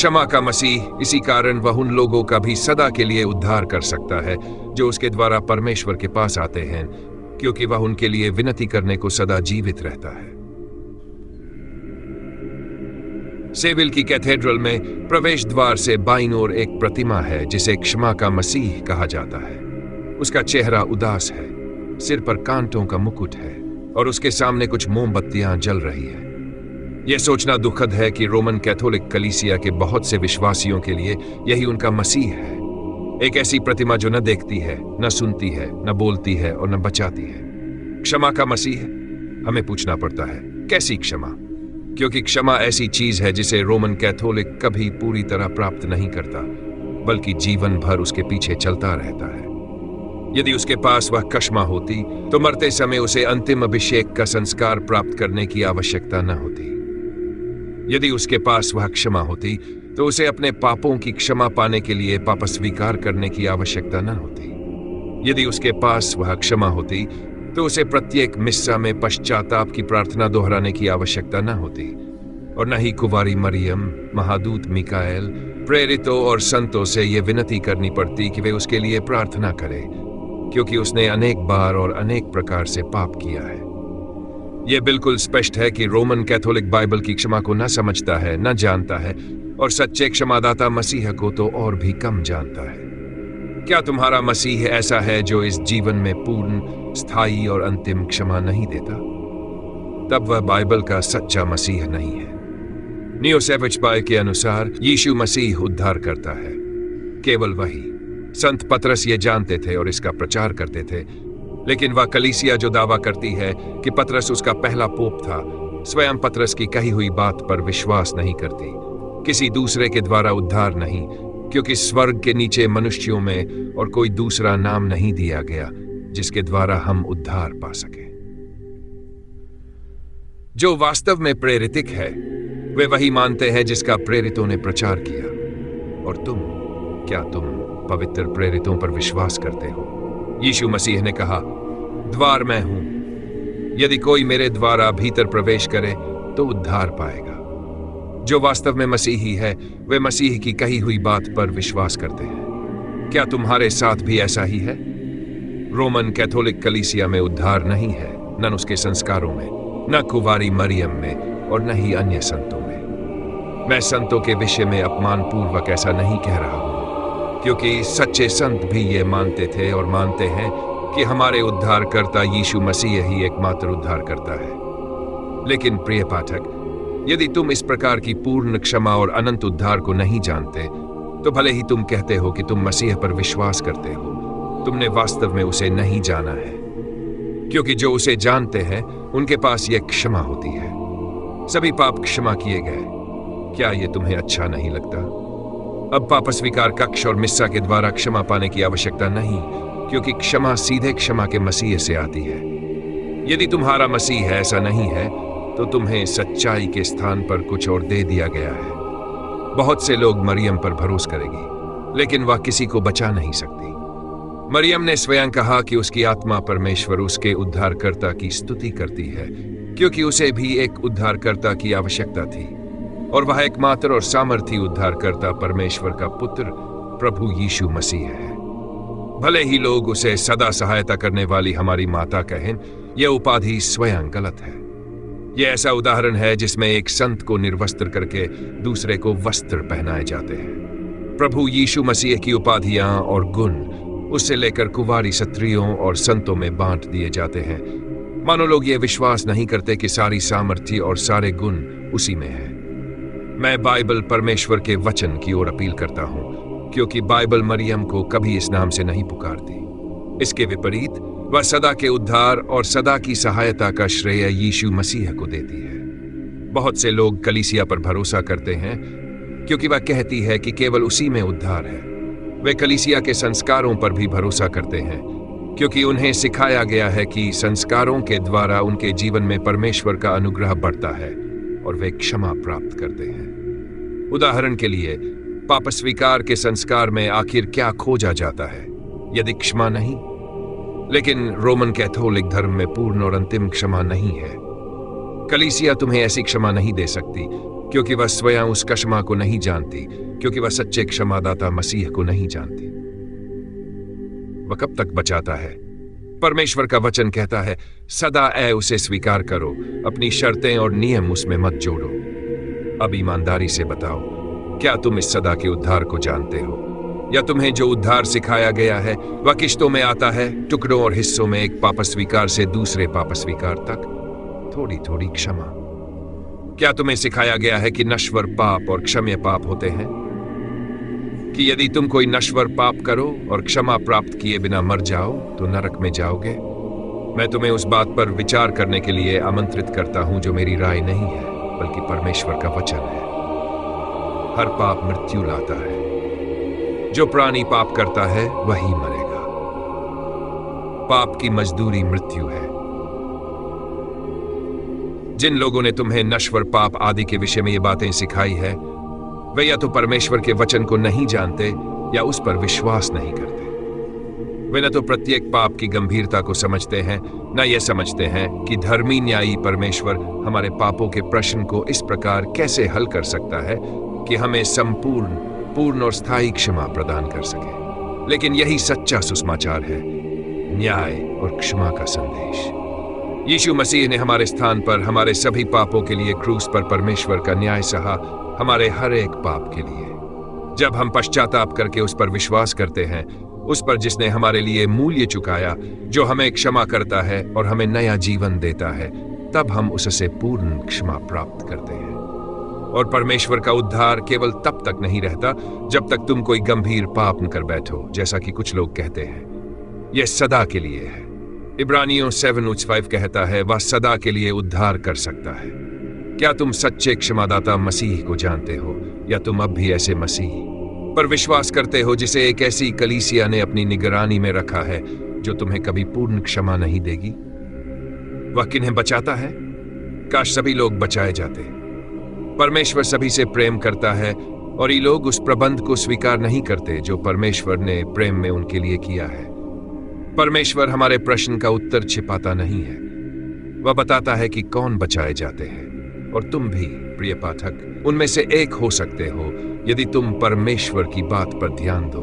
क्षमा का मसीह, इसी कारण वह उन लोगों का भी सदा के लिए उद्धार कर सकता है जो उसके द्वारा परमेश्वर के पास आते हैं, क्योंकि वह उनके लिए विनती करने को सदा जीवित रहता है। सेविल की कैथेड्रल में प्रवेश द्वार से बाईं ओर एक प्रतिमा है जिसे क्षमा का मसीह कहा जाता है। उसका चेहरा उदास है, सिर पर कांटों का मुकुट है और उसके सामने कुछ मोमबत्तियां जल रही है। यह सोचना दुखद है कि रोमन कैथोलिक कलीसिया के बहुत से विश्वासियों के लिए यही उनका मसीह है, एक ऐसी प्रतिमा जो न देखती है, न सुनती है, न बोलती है और न बचाती है। क्षमा का मसीह? हमें पूछना पड़ता है, कैसी क्षमा? क्योंकि क्षमा ऐसी चीज है जिसे रोमन कैथोलिक कभी पूरी तरह प्राप्त नहीं करता, बल्कि जीवन भर उसके पीछे चलता रहता है। यदि उसके पास वह क्षमा होती तो मरते समय उसे अंतिम अभिषेक का संस्कार प्राप्त करने की आवश्यकता न होती। यदि उसके पास वह क्षमा होती तो उसे अपने पापों की क्षमा पाने के लिए पाप स्वीकार करने की आवश्यकता न होती। यदि उसके पास वह क्षमा होती तो उसे प्रत्येक मिस्सा में पश्चाताप की प्रार्थना दोहराने की आवश्यकता न होती, और न ही कुंवारी मरियम, महादूत मिकाएल, प्रेरितों और संतों से यह विनती करनी पड़ती कि वे उसके लिए प्रार्थना करें, क्योंकि उसने अनेक बार और अनेक प्रकार से पाप किया है। यह बिल्कुल स्पष्ट है कि रोमन कैथोलिक बाइबल की क्षमा को न समझता है, न जानता है, और सच्चे क्षमादाता मसीह को तो और भी कम जानता है। क्या तुम्हारा मसीह ऐसा है जो इस जीवन में पूर्ण, स्थायी और अंतिम क्षमा नहीं देता? तब वह बाइबल का सच्चा मसीह नहीं है। नियो सेविच बाय के अनुसार यीशु मसीह उद्धार करता है, केवल वही। संत पतरस ये जानते थे और इसका प्रचार करते थे, लेकिन वह कलीसिया जो दावा करती है कि पतरस उसका पहला पोप था, स्वयं पतरस की कही हुई बात पर विश्वास नहीं करती। किसी दूसरे के द्वारा उद्धार नहीं, क्योंकि स्वर्ग के नीचे मनुष्यों में और कोई दूसरा नाम नहीं दिया गया जिसके द्वारा हम उद्धार पा सके। जो वास्तव में प्रेरितिक है वे वही मानते हैं जिसका प्रेरितों ने प्रचार किया। और तुम, क्या तुम पवित्र प्रेरितों पर विश्वास करते हो? यीशु मसीह ने कहा, द्वार मैं हूं, यदि कोई मेरे द्वारा भीतर प्रवेश करे तो उद्धार पाएगा। जो वास्तव में मसीही है वे मसीह की कही हुई बात पर विश्वास करते हैं। क्या तुम्हारे साथ भी ऐसा ही है? रोमन कैथोलिक कलीसिया में उद्धार नहीं है, न उसके संस्कारों में, न कुंवारी मरियम में और न ही अन्य संतों में। मैं संतों के विषय में अपमानपूर्वक ऐसा नहीं कह रहा हूं, क्योंकि सच्चे संत भी ये मानते थे और मानते हैं कि हमारे उद्धारकर्ता यीशु मसीह ही एकमात्र उद्धार करता है। लेकिन प्रिय पाठक, यदि तुम इस प्रकार की पूर्ण क्षमा और अनंत उद्धार को नहीं जानते तो भले ही तुम कहते हो कि तुम मसीह पर विश्वास करते हो, तुमने वास्तव में उसे नहीं जाना है। क्योंकि जो उसे जानते हैं उनके पास यह क्षमा होती है, सभी पाप क्षमा किए गए। क्या यह तुम्हें अच्छा नहीं लगता? अब पाप स्वीकार कक्ष और मिस्सा के द्वारा क्षमा पाने की आवश्यकता नहीं, क्योंकि क्षमा सीधे क्षमा के मसीह से आती है। यदि तुम्हारा मसीह ऐसा नहीं है तो तुम्हें सच्चाई के स्थान पर कुछ और दे दिया गया है। बहुत से लोग मरियम पर भरोसा करेंगे, लेकिन वह किसी को बचा नहीं सकती। मरियम ने स्वयं कहा कि उसकी आत्मा परमेश्वर उसके उद्धारकर्ता की स्तुति करती है, क्योंकि उसे भी एक उद्धारकर्ता की आवश्यकता थी, और वह एकमात्र और सामर्थी उद्धारकर्ता परमेश्वर का पुत्र प्रभु यीशु मसीह है। भले ही लोग उसे सदा सहायता करने वाली हमारी माता कहें, यह उपाधि स्वयं गलत है। यह ऐसा उदाहरण है जिसमें एक संत को निर्वस्त्र करके दूसरे को वस्त्र पहनाए जाते हैं। प्रभु यीशु मसीह की उपाधियां और गुण उससे लेकर कुंवारी स्त्रियों और संतों में बांट दिए जाते हैं। मानो लोग ये विश्वास नहीं करते कि सारी सामर्थ्य और सारे गुण उसी में है। मैं बाइबल परमेश्वर के वचन की ओर अपील करता हूं, क्योंकि बाइबल मरियम को कभी इस नाम से नहीं पुकारती। इसके विपरीत वह सदा के उद्धार और सदा की सहायता का श्रेय यीशु मसीह को देती है। बहुत से लोग कलीसिया पर भरोसा करते हैं क्योंकि वह कहती है कि केवल उसी में उद्धार है। वे कलीसिया के संस्कारों पर भी भरोसा करते हैं, क्योंकि उन्हें सिखाया गया है कि संस्कारों के द्वारा उनके जीवन में परमेश्वर का अनुग्रह बढ़ता है और वे क्षमा प्राप्त करते हैं। उदाहरण के लिए, पाप स्वीकार के संस्कार में आखिर क्या खोजा जाता है यदि क्षमा नहीं? लेकिन रोमन कैथोलिक धर्म में पूर्ण और अंतिम क्षमा नहीं है। कलीसिया तुम्हें ऐसी क्षमा नहीं दे सकती, क्योंकि वह स्वयं उस क्षमा को नहीं जानती, क्योंकि वह सच्चे क्षमादाता मसीह को नहीं जानती। वह कब तक बचाता है? परमेश्वर का वचन कहता है, सदा उसे स्वीकार करो, अपनी शर्तें और नियम उसमें मत जोड़ो। अब ईमानदारी से बताओ, क्या तुम इस सदा के उद्धार को जानते हो? या तुम्हें जो उद्धार सिखाया गया है वह किश्तों में आता है, टुकड़ों और हिस्सों में, एक पाप स्वीकार से दूसरे पाप स्वीकार तक, थोड़ी थोड़ी क्षमा? क्या तुम्हें सिखाया गया है कि नश्वर पाप और क्षम्य पाप होते हैं, कि यदि तुम कोई नश्वर पाप करो और क्षमा प्राप्त किए बिना मर जाओ तो नरक में जाओगे? मैं तुम्हें उस बात पर विचार करने के लिए आमंत्रित करता हूं जो मेरी राय नहीं है बल्कि परमेश्वर का वचन है। हर पाप मृत्यु लाता है। जो प्राणी पाप करता है वही मरेगा। पाप की मजदूरी मृत्यु है। जिन लोगों ने तुम्हें नश्वर पाप आदि के विषय में ये बातें सिखाई है, वे या तो परमेश्वर के वचन को नहीं जानते या उस पर विश्वास नहीं करते। वे न तो प्रत्येक पाप की गंभीरता को समझते हैं, न ये समझते हैं कि धर्मी न्यायी परमेश्वर हमारे पापों के प्रश्न को इस प्रकार कैसे हल कर सकता है कि हमें संपूर्ण, पूर्ण और स्थायी क्षमा प्रदान कर सके। लेकिन यही सच्चा सुसमाचार है, न्याय और क्षमा का संदेश। यीशु मसीह ने हमारे स्थान पर हमारे सभी पापों के लिए क्रूस पर परमेश्वर का न्याय सहा, हमारे हर एक पाप के लिए। जब हम पश्चाताप करके उस पर विश्वास करते हैं, उस पर जिसने हमारे लिए मूल्य चुकाया, जो हमें क्षमा करता है और हमें नया जीवन देता है, तब हम उससे पूर्ण क्षमा प्राप्त करते हैं। और परमेश्वर का उद्धार केवल तब तक नहीं रहता जब तक तुम कोई गंभीर पाप न कर बैठो, जैसा कि कुछ लोग कहते हैं। यह सदा के लिए है। इब्रानियों 7:5 कहता है, वह सदा के लिए उद्धार कर सकता है। क्या तुम सच्चे क्षमादाता मसीह को जानते हो, या तुम अब भी ऐसे मसीह पर विश्वास करते हो जिसे एक ऐसी कलीसिया ने अपनी निगरानी में रखा है जो तुम्हें कभी पूर्ण क्षमा नहीं देगी? वह किन्हें बचाता है? काश सभी लोग बचाए जाते। परमेश्वर सभी से प्रेम करता है और ये लोग उस प्रबंध को स्वीकार नहीं करते जो परमेश्वर ने प्रेम में उनके लिए किया है। परमेश्वर हमारे प्रश्न का उत्तर छिपाता नहीं है। वह बताता है कि कौन बचाए जाते हैं, और तुम भी, प्रिय पाठक, उनमें से एक हो सकते हो यदि तुम परमेश्वर की बात पर ध्यान दो।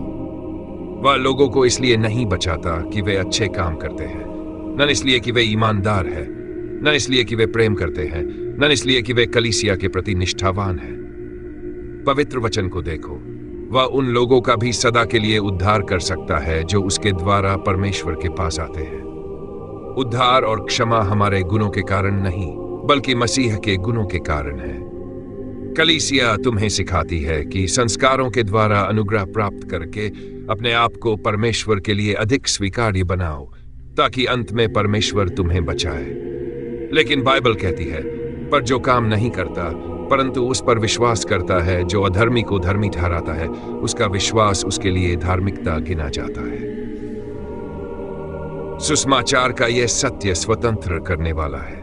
वह लोगों को इसलिए नहीं बचाता कि वे अच्छे काम करते हैं, न इसलिए कि वे ईमानदार हैं, न इसलिए कि वे प्रेम करते हैं, न इसलिए कि वे कलीसिया के प्रति निष्ठावान हैं। पवित्र वचन को देखो। वह उन लोगों का भी सदा के लिए उद्धार कर सकता है जो उसके द्वारा परमेश्वर के पास आते हैं। उद्धार और क्षमा हमारे गुणों के कारण नहीं, बल्कि मसीह के गुणों के कारण है। कलीसिया तुम्हें सिखाती है कि संस्कारों के द्वारा अनुग्रह प्राप्त करके अपने आप को परमेश्वर के लिए अधिक स्वीकार्य बनाओ, ताकि अंत में परमेश्वर तुम्हें बचाए। लेकिन बाइबल कहती है, पर जो काम नहीं करता परंतु उस पर विश्वास करता है जो अधर्मी को धर्मी ठहराता है, उसका विश्वास उसके लिए धार्मिकता गिना जाता है। सुसमाचार का यह सत्य स्वतंत्र करने वाला है।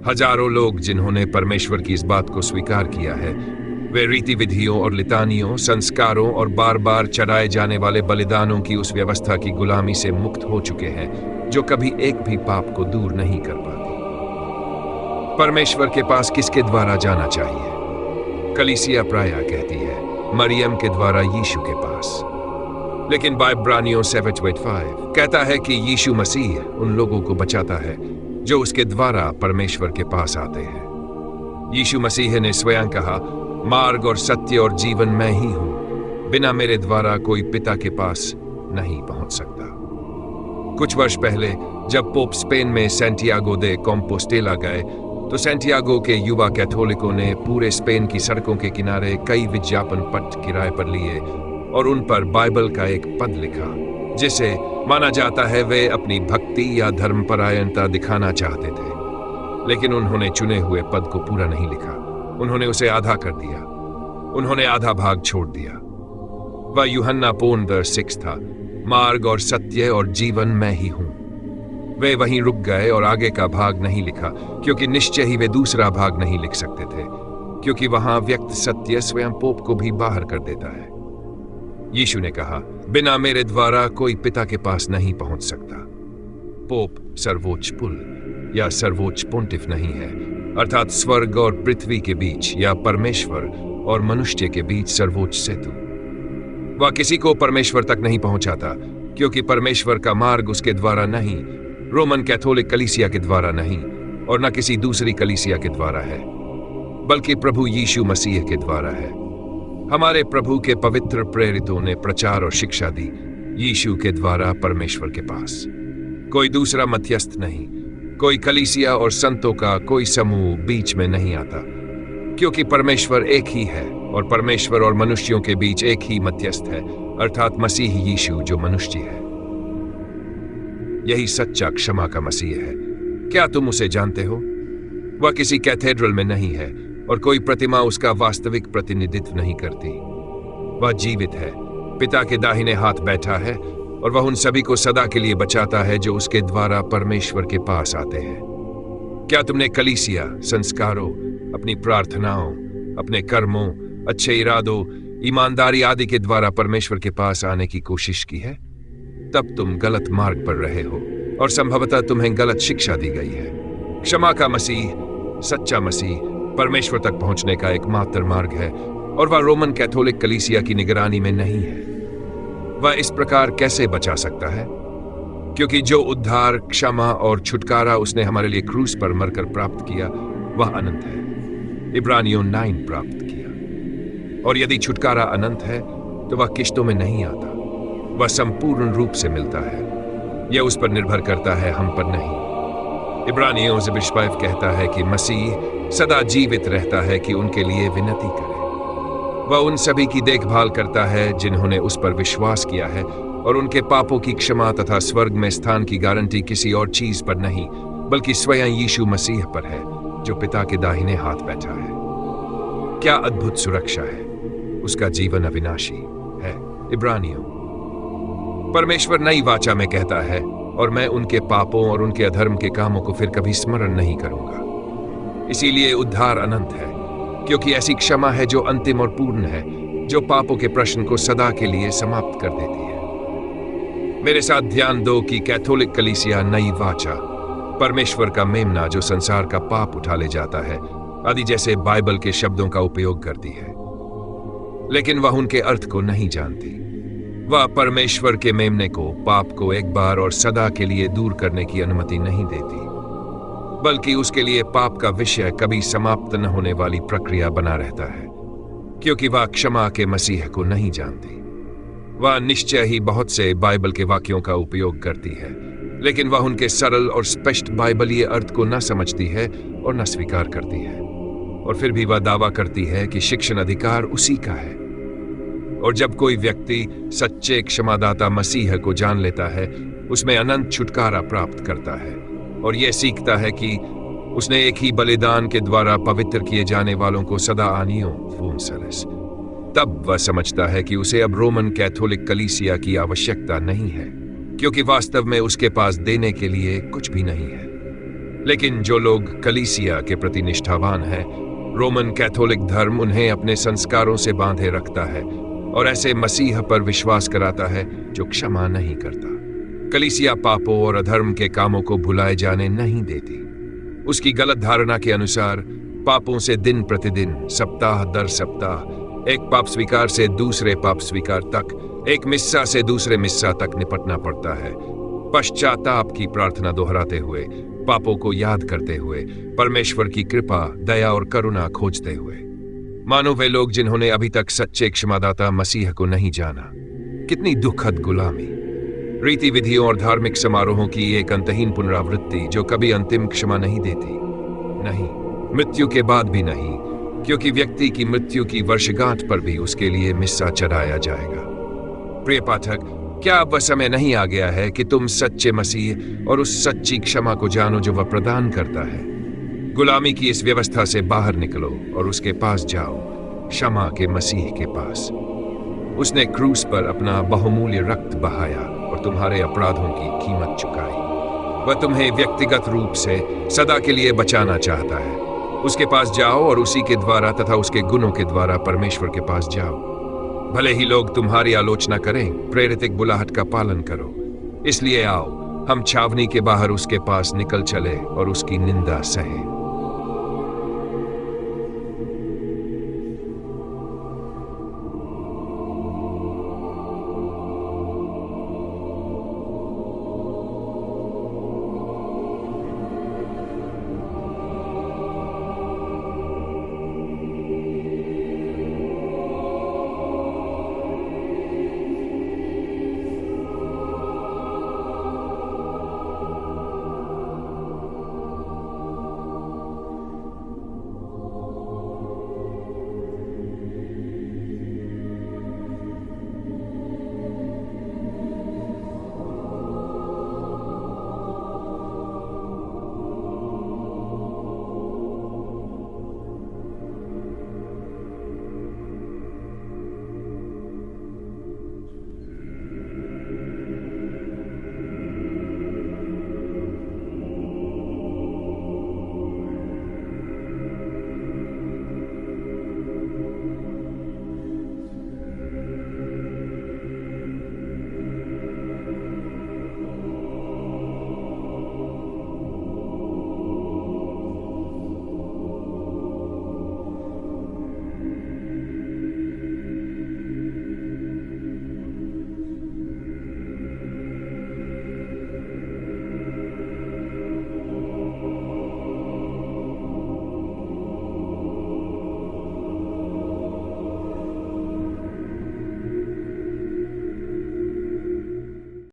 हजारों लोग जिन्होंने परमेश्वर की इस बात को स्वीकार किया है, वे रीति विधियों और लितानियों, संस्कारों और बार बार चढ़ाए जाने वाले बलिदानों की उस व्यवस्था की गुलामी से मुक्त हो चुके हैं जो कभी एक भी पाप को दूर नहीं कर पाती। परमेश्वर के पास किसके द्वारा जाना चाहिए? कलीसिया प्रायः कहती है, मरियम के द्वारा यीशु के पास। लेकिन इब्रानियों 7:5 कहता है कि यीशु मसीह उन लोगों को बचाता है जो उसके द्वारा परमेश्वर के पास आते हैं। यीशु मसीह ने स्वयं कहा, मार्ग और सत्य और जीवन मैं ही हूं, बिना मेरे द्वारा कोई पिता के पास नहीं पहुंच सकता। कुछ वर्ष पहले जब पोप स्पेन में सैंटियागो दे कॉम्पोस्टेला गए, तो सैंटियागो के युवा कैथोलिकों ने पूरे स्पेन की सड़कों के किनारे कई विज्ञापन पट किराए पर लिए और उन पर बाइबल का एक पद लिखा, जिसे माना जाता है वे अपनी भक्ति या धर्मपरायणता दिखाना चाहते थे। लेकिन उन्होंने चुने हुए पद को पूरा नहीं लिखा, उन्होंने उसे आधा कर दिया, उन्होंने आधा भाग छोड़ दिया। वह यूहन्ना पोन 6 था, मार्ग और सत्य और जीवन मैं ही हूं। वे वहीं रुक गए और आगे का भाग नहीं लिखा, क्योंकि निश्चय ही वे दूसरा भाग नहीं लिख सकते थे, क्योंकि वहां व्यक्त सत्य स्वयं पोप को भी बाहर कर देता है। यीशु ने कहा, बिना मेरे द्वारा कोई पिता के पास नहीं पहुंच सकता। पोप सर्वोच्च पुल या सर्वोच्च पोंटिफ नहीं है, अर्थात स्वर्ग और पृथ्वी के बीच या परमेश्वर और मनुष्य के बीच सर्वोच्च सेतु। वह किसी को परमेश्वर तक नहीं पहुंचाता, क्योंकि परमेश्वर का मार्ग उसके द्वारा नहीं, रोमन कैथोलिक कलीसिया के द्वारा नहीं और न किसी दूसरी कलीसिया के द्वारा है, बल्कि प्रभु यीशु मसीह के द्वारा है। हमारे प्रभु के पवित्र प्रेरितों ने प्रचार और शिक्षा दी यीशु के द्वारा परमेश्वर के पास। कोई दूसरा मध्यस्थ नहीं, कोई कलीसिया और संतों का कोई समूह बीच में नहीं आता, क्योंकि परमेश्वर एक ही है और परमेश्वर और मनुष्यों के बीच एक ही मध्यस्थ है, अर्थात मसीह यीशु जो मनुष्य है। यही सच्चा क्षमा का मसीह है। क्या तुम उसे जानते हो? वह किसी कैथेड्रल में नहीं है और कोई प्रतिमा उसका वास्तविक प्रतिनिधित्व नहीं करती। वह जीवित है, पिता के दाहिने हाथ बैठा है और वह उन सभी को सदा के लिए बचाता है जो उसके द्वारा परमेश्वर के पास आते हैं। क्या तुमने कलीसिया, संस्कारों, अपनी प्रार्थनाओं, अपने कर्मों, अच्छे इरादों, ईमानदारी आदि के द्वारा परमेश्वर के पास आने की कोशिश की है? तब तुम गलत मार्ग पर रहे हो और संभवतः तुम्हें गलत शिक्षा दी गई है। क्षमा का मसीह, सच्चा मसीह, परमेश्वर तक पहुंचने का एकमात्र मार्ग है और वह रोमन कैथोलिक कलीसिया की निगरानी में नहीं है। वह इस प्रकार कैसे बचा सकता है? क्योंकि जो उद्धार, क्षमा और छुटकारा उसने हमारे लिए क्रूस पर मरकर प्राप्त किया वह अनंत है। इब्रानियों 9 प्राप्त किया। और यदि छुटकारा अनंत है तो वह किश्तों में नहीं आता, वह संपूर्ण रूप से मिलता है। यह उस पर निर्भर करता है, हम पर नहीं। इब्रानियों 5 कहता है कि मसीह सदा जीवित रहता है कि उनके लिए विनती करे। वह उन सभी की देखभाल करता है जिन्होंने उस पर विश्वास किया है और उनके पापों की क्षमा तथा स्वर्ग में स्थान की गारंटी किसी और चीज पर नहीं, बल्कि स्वयं यीशु मसीह पर है जो पिता के दाहिने हाथ बैठा है। क्या अद्भुत सुरक्षा है! उसका जीवन अविनाशी है। इब्रानियों, परमेश्वर नई वाचा में कहता है, और मैं उनके पापों और उनके अधर्म के कामों को फिर कभी स्मरण नहीं करूंगा। इसीलिए उद्धार अनंत है, क्योंकि ऐसी क्षमा है जो अंतिम और पूर्ण है, जो पापों के प्रश्न को सदा के लिए समाप्त कर देती है। मेरे साथ ध्यान दो कि कैथोलिक कलीसिया नई वाचा, परमेश्वर का मेमना जो संसार का पाप उठा ले जाता है आदि जैसे बाइबल के शब्दों का उपयोग करती है, लेकिन वह उनके अर्थ को नहीं जानती। वह परमेश्वर के मेमने को, पाप को एक बार और सदा के लिए दूर करने की अनुमति नहीं देती, बल्कि उसके लिए पाप का विषय कभी समाप्त न होने वाली प्रक्रिया बना रहता है, क्योंकि वह क्षमा के मसीह को नहीं जानती। वह निश्चय ही बहुत से बाइबल के वाक्यों का उपयोग करती है, लेकिन वह उनके सरल और स्पष्ट बाइबलीय अर्थ को न समझती है और न स्वीकार करती है। और फिर भी वह दावा करती है कि शिक्षण अधिकार उसी का है। और जब कोई व्यक्ति सच्चे क्षमादाता मसीह को जान लेता है, उसमें अनंत छुटकारा प्राप्त करता है और यह सीखता है कि उसने एक ही बलिदान के द्वारा पवित्र किए जाने वालों को सदा आनियों फूनसरस, तब वह समझता है कि उसे अब रोमन कैथोलिक कलीसिया की आवश्यकता नहीं है, क्योंकि वास्तव में उसके पास देने के लिए कुछ भी नहीं है। लेकिन जो लोग कलीसिया के प्रति निष्ठावान हैं, रोमन कैथोलिक धर्म उन्हें अपने संस्कारों से बांधे रखता है और ऐसे मसीह पर विश्वास कराता है जो क्षमा नहीं करता। कलीसिया पापों और अधर्म के कामों को भुलाए जाने नहीं देती। उसकी गलत धारणा के अनुसार पापों से दिन प्रतिदिन, सप्ताह दर सप्ताह, एक पाप स्वीकार से दूसरे पाप स्वीकार तक, एक मिस्सा से दूसरे मिस्सा तक निपटना पड़ता है। पश्चाताप की प्रार्थना दोहराते हुए, पापों को याद करते हुए, परमेश्वर की कृपा, दया और करुणा खोजते हुए। मानो वे लोग जिन्होंने अभी तक सच्चे क्षमादाता मसीह को नहीं जाना। कितनी दुखद गुलामी! रीति विधियों और धार्मिक समारोहों की एक अंतहीन पुनरावृत्ति जो कभी अंतिम क्षमा नहीं देती, नहीं, मृत्यु के बाद भी नहीं, क्योंकि व्यक्ति की मृत्यु की वर्षगांठ पर भी उसके लिए मिस्सा चढ़ाया जाएगा। प्रिय पाठक, क्या अब वह समय नहीं आ गया है कि तुम सच्चे मसीह और उस सच्ची क्षमा को जानो जो वह प्रदान करता है? गुलामी की इस व्यवस्था से बाहर निकलो और उसके पास जाओ, क्षमा के मसीह के पास। उसने क्रूस पर अपना बहुमूल्य रक्त बहाया और तुम्हारे अपराधों की कीमत चुकाई। वह तुम्हें व्यक्तिगत रूप से सदा के लिए बचाना चाहता है। उसके पास जाओ और उसी के द्वारा तथा उसके गुणों के द्वारा परमेश्वर के पास जाओ। भले ही लोग तुम्हारी आलोचना करें, प्रेरित बुलाहट का पालन करो। इसलिए आओ, हम छावनी के बाहर उसके पास निकल चले और उसकी निंदा सहे।